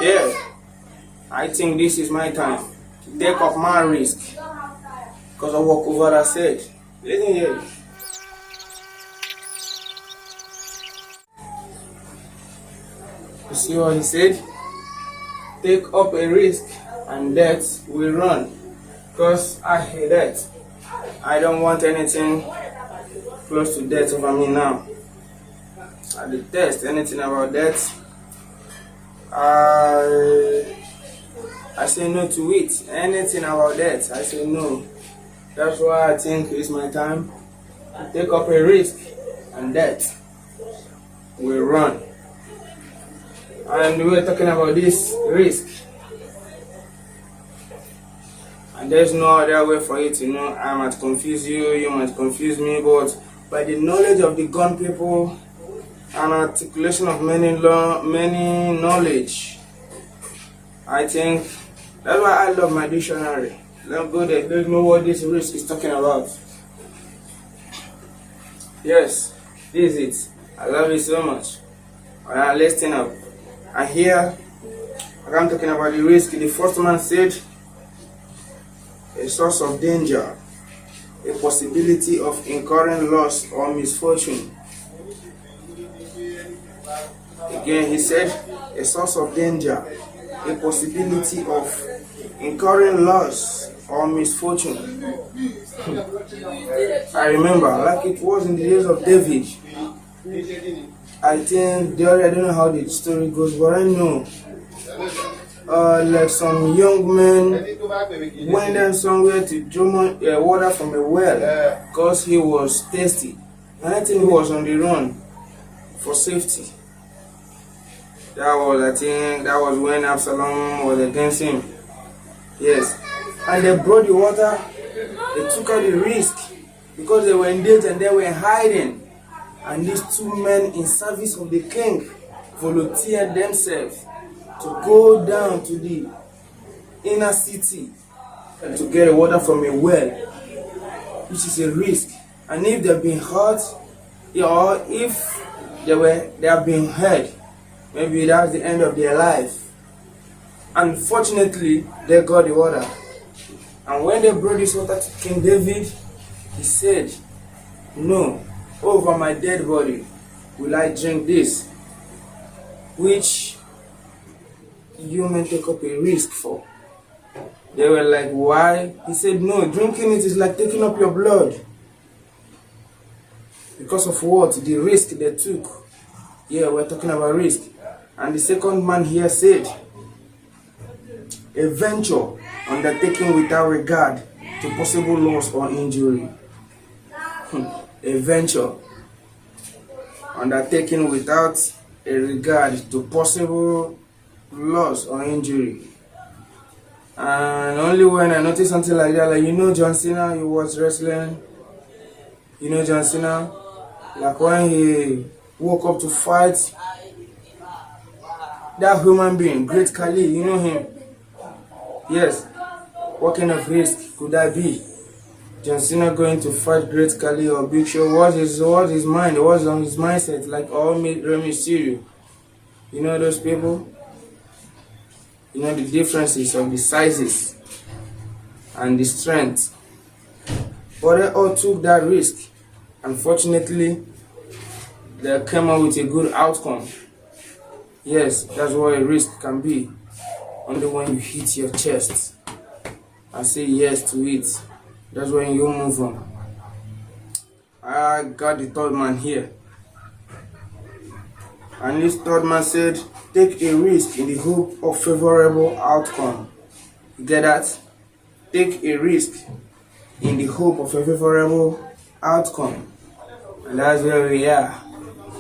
Yeah, I think this is my time to take up my risk because of what Kuvara said. Listen here. You see what he said? Take up a risk and death will run. Because I hate death. I don't want anything close to death over me now. I detest anything about death. I say no to it. Anything about death, I say no. That's why I think it's my time to take up a risk and death will run. And we're talking about this risk. And there's no other way for you to know. I might confuse you, you might confuse me, but by the knowledge of the gun people and articulation of many knowledge, I think that's why I love my dictionary. Let's go there. Let's know what this risk is talking about. Yes, this is it. I love it so much. Alright, listen up. And here, I'm talking about the risk. The first man said, a source of danger, a possibility of incurring loss or misfortune. Again, he said, a source of danger, a possibility of incurring loss or misfortune. I remember, like it was in the days of David. I think, I don't know how the story goes, but I know like some young men went down somewhere to draw water from a well because he was thirsty, and I think he was on the run for safety. That was when Absalom was against him. Yes, and they brought the water. They took out the risk because they were in danger and they were hiding. And these two men in service of the king volunteered themselves to go down to the inner city and to get water from a well, which is a risk. And if they've been hurt, or if they have been hurt, maybe that's the end of their life. Unfortunately, they got the water. And when they brought this water to King David, he said, "No, over my dead body will I drink this, which you may take up a risk for." They were like, "Why?" He said, "No, drinking it is like taking up your blood." Because of what? The risk they took. Yeah, we're talking about risk. And the second man here said, a venture undertaken without regard to possible loss or injury. A venture undertaken without a regard to possible loss or injury. And only when I noticed something like that, like John Cena, he was wrestling. John Cena, like when he woke up to fight that human being, Great Khali, you know him. Yes. What kind of risk could that be? John Cena going to fight Great Khali or Big Show? What is his mind? What's on his mindset? Like all Rey Mysterio. You know those people? You know the differences of the sizes and the strength. But they all took that risk. Unfortunately, they came out with a good outcome. Yes, that's what a risk can be. Only when you hit your chest and say yes to it, that's when you move on. I got the third man here. And this third man said, take a risk in the hope of favorable outcome. You get that? Take a risk in the hope of a favorable outcome. And that's where we are.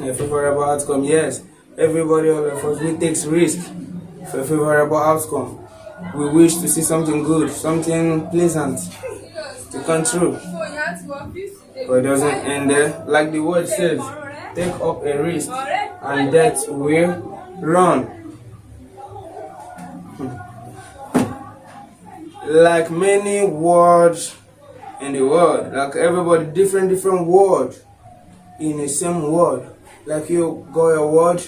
A favorable outcome, yes. Everybody, all of us, we take risk for a favorable outcome. We wish to see something good, something pleasant to come true. But it doesn't end there. Like the word says, take up a risk and death will run. Like many words in the world, like everybody, different word in the same word. Like you got your word,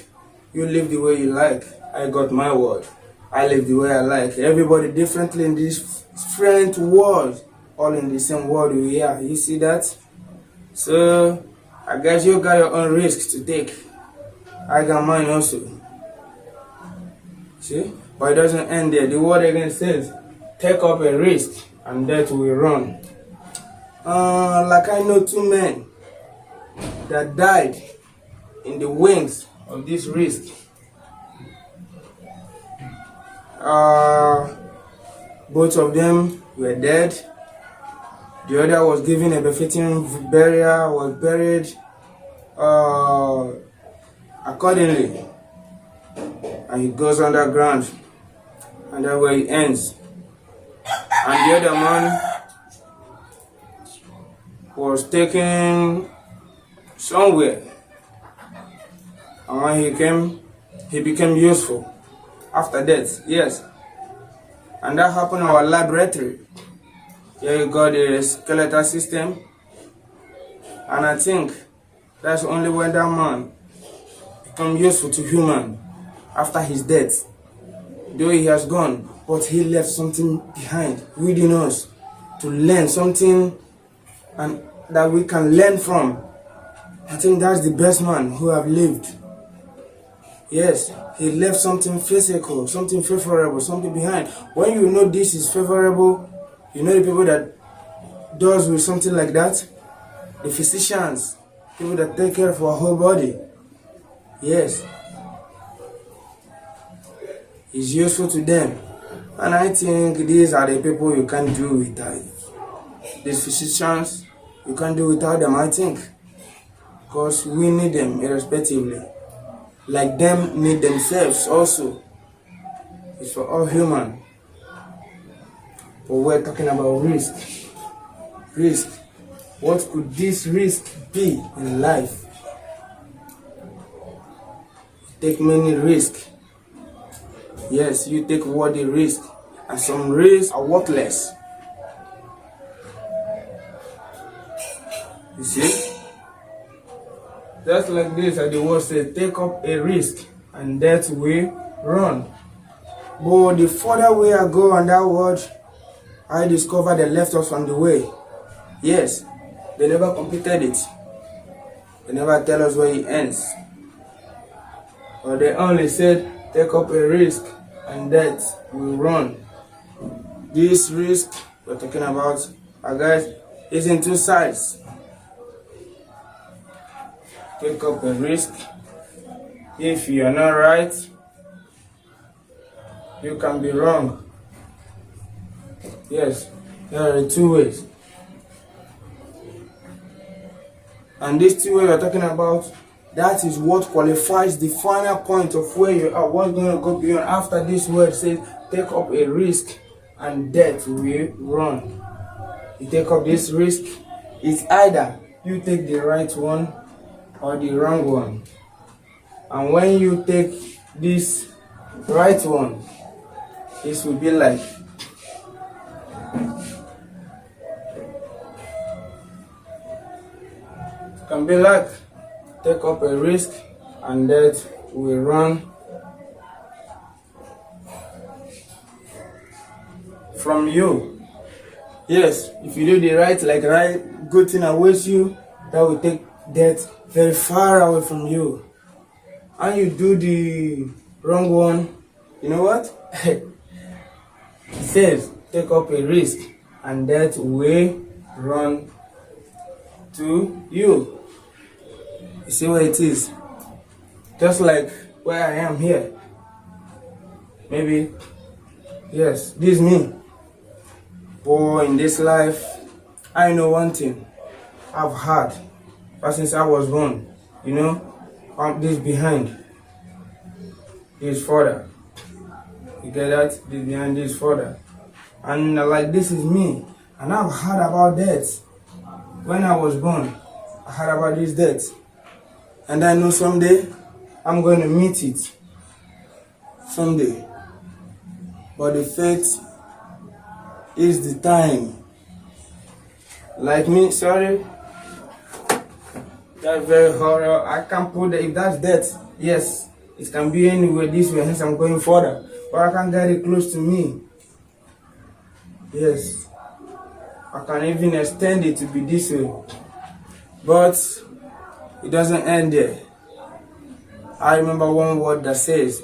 you live the way you like. I got my word. I live the way I like. Everybody differently in this different world, all in the same world we are. You see that? So I guess you got your own risks to take. I got mine also. See? But it doesn't end there. The word again says, take up a risk and that will run. Like I know two men that died in the wings of this risk. Both of them were dead. The other was given a befitting burial, was buried accordingly, and he goes underground, and that's where he ends. And the other man was taken somewhere, and when he came, he became useful after death. Yes, and that happened in our laboratory. Here you got the skeletal system, and I think that's only when that man become useful to human after his death. Though he has gone, but he left something behind within us to learn something and that we can learn from. I think that's the best man who have lived. Yes, he left something physical, something favorable, something behind. When you know this is favorable, you know the people that does with something like that, the physicians, people that take care of our whole body. Yes, it's useful to them. And I think these are the people you can't do without. These physicians, you can't do without them, I think. Because we need them irrespectively. Like them need themselves also. It's for all human. But we're talking about risk. Risk. What could this risk be in life? Take many risks. Yes, you take worthy risk, and some risks are worthless. You see? Just like this, as the word says, take up a risk, and that will run. But the further way I go on that word, I discover they left us on the way. Yes, they never completed it. They never tell us where it ends. But they only said, take up a risk, and that will run. This risk we're talking about, guys, is in two sides. Take up a risk. If you are not right, you can be wrong. Yes, there are two ways. And these two ways we're talking about, that is what qualifies the final point of where you are. What's going to go beyond after this word says, take up a risk and death will run. You take up this risk, it's either you take the right one or the wrong one. And when you take this right one, this will be like can be like take up a risk and that will run from you. Yes, if you do the right good thing awaits you, that will take death very far away from you. And you do the wrong one, you know what? It says take up a risk and that will run to you. You see where it is? Just like where I am here. Maybe, yes, this is me. But in this life, I know one thing I've had but since I was born. You know, this behind, this further. You get that? This behind, this further. And like this is me. And I've heard about death. When I was born, I heard about this death. And I know someday I'm going to meet it. Someday. But the fate is the time. Like me, sorry. That's very horror. I can't put that. If that's death, yes, it can be anywhere this way, hence I'm going further. but I can get it close to me. Yes, I can even extend it to be this way, but it doesn't end there. I remember one word that says,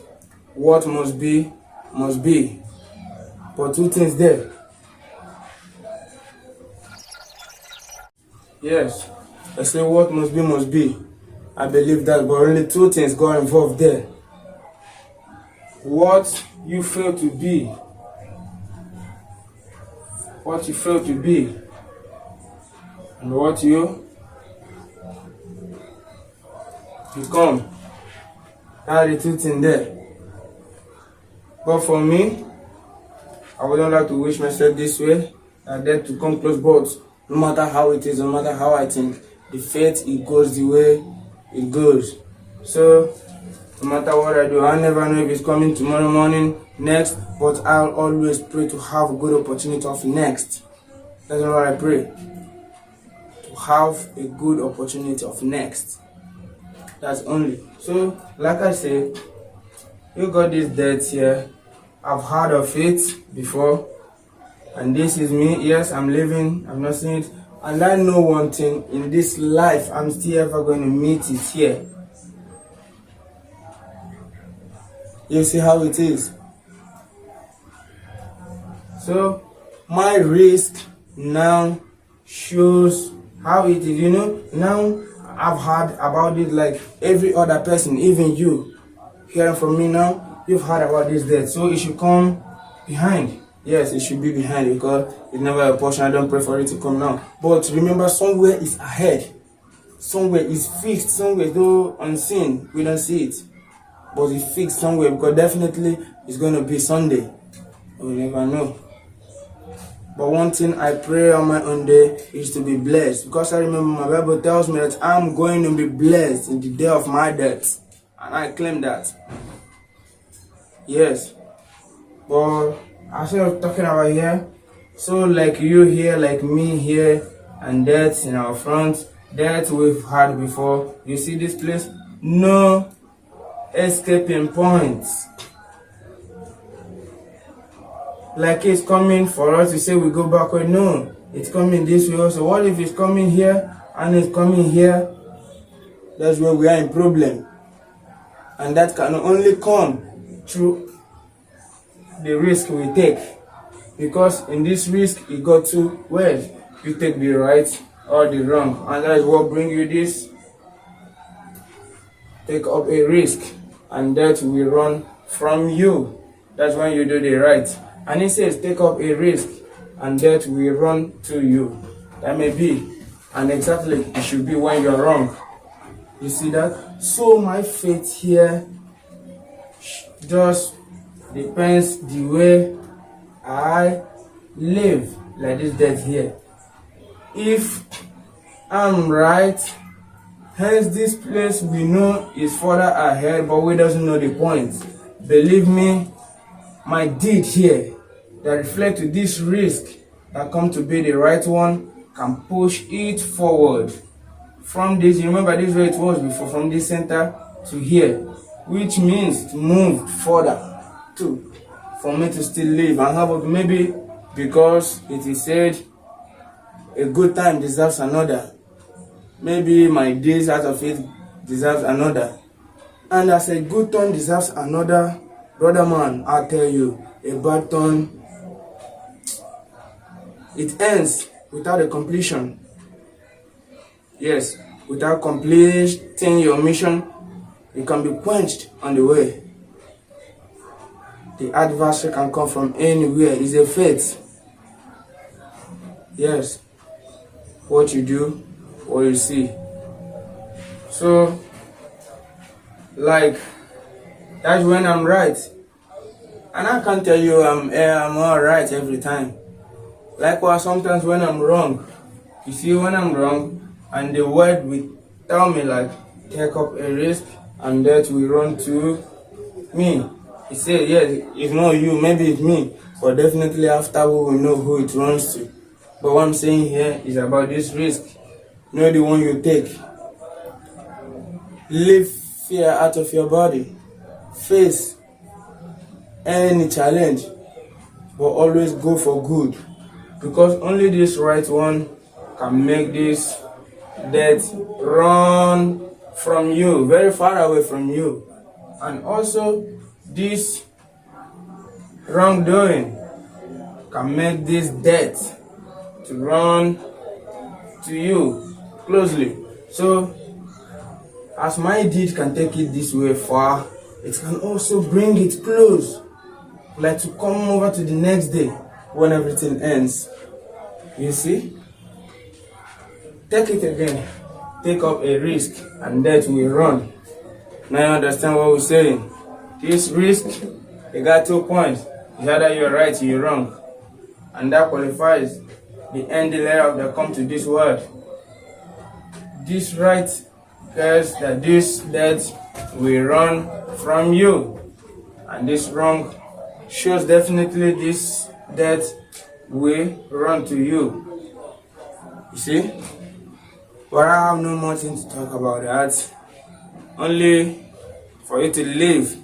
what must be, must be. But two things there. Yes, I say what must be, must be. I believe that, but only two things got involved there. What you fail to be. What you fail to be. And what you become. That is the two things there. But for me, I would not like to wish myself this way, that death to come close, but no matter how it is, no matter how I think, the fate, it goes the way it goes. So, no matter what I do, I never know if it's coming tomorrow morning, next, but I'll always pray to have a good opportunity of next. That's what I pray. To have a good opportunity of next. That's only. So, like I say, you got this death here. I've heard of it before. And this is me. Yes, I'm living. I'm not seeing it. And I know one thing. In this life, I'm still ever going to meet it here. You see how it is. So, my risk now shows how it is. You know, now I've heard about it like every other person, even you. Hearing from me now, you've heard about this death. So, it should come behind. Yes, it should be behind because it's never a portion. I don't pray for it to come now. But remember, somewhere is ahead. Somewhere is fixed. Somewhere, though unseen, we don't see it. But it's fixed somewhere because definitely it's going to be Sunday. We never know. But one thing I pray on my own day is to be blessed. Because I remember my Bible tells me that I'm going to be blessed in the day of my death. And I claim that. Yes. But as I was talking about here, so like you here, like me here, and death in our front, death we've had before. You see this place? No escaping points. Like it's coming for us to say we go backward. No, it's coming this way also. What if it's coming here and it's coming here? That's where we are in problem. And that can only come through the risk we take. Because in this risk, you got two ways. You take the right or the wrong. And that is what brings you this. Take up a risk. And that will run from you. That's when you do the right. And it says take up a risk. And that will run to you. That may be. And exactly it should be when you're wrong. You see that? So my faith here just depends the way I live, like this death here. If I'm right, hence this place we know is further ahead, but we doesn't know the point. Believe me, my deed here that reflect to this risk that come to be the right one can push it forward. From this, you remember this way it was before, from this center to here, which means to move further too. For me to still live and have maybe because it is said a good time deserves another. Maybe my days out of it deserves another. And as a good turn deserves another, brother man, I tell you, a bad turn, it ends without a completion. Yes, without completing your mission, you can be quenched on the way. The adversary can come from anywhere. It's a fate. Yes. What you do, what you see. So, like, that's when I'm right. And I can't tell you I'm all right every time. Likewise, sometimes when I'm wrong. You see, when I'm wrong, and the word will tell me, like, take up a risk, and that will run to me. He said, yes, it's not you, maybe it's me, but definitely after we will know who it runs to. But what I'm saying here is about this risk. Know the one you take. Leave fear out of your body. Face any challenge, but always go for good, because only this right one can make this death run from you, very far away from you. And also this wrongdoing can make this death to run to you closely. So as my deed can take it this way far, it can also bring it close, like to come over to the next day when everything ends. You see? Take it again. Take up a risk and death will run. Now you understand what we're saying? This risk, you got 2 points. It's either you're right or you're wrong. And that qualifies the end layer of the come to this world. This right says that this death will run from you. And this wrong shows definitely this death will run to you. You see? But I have no more thing to talk about that. Only for you to live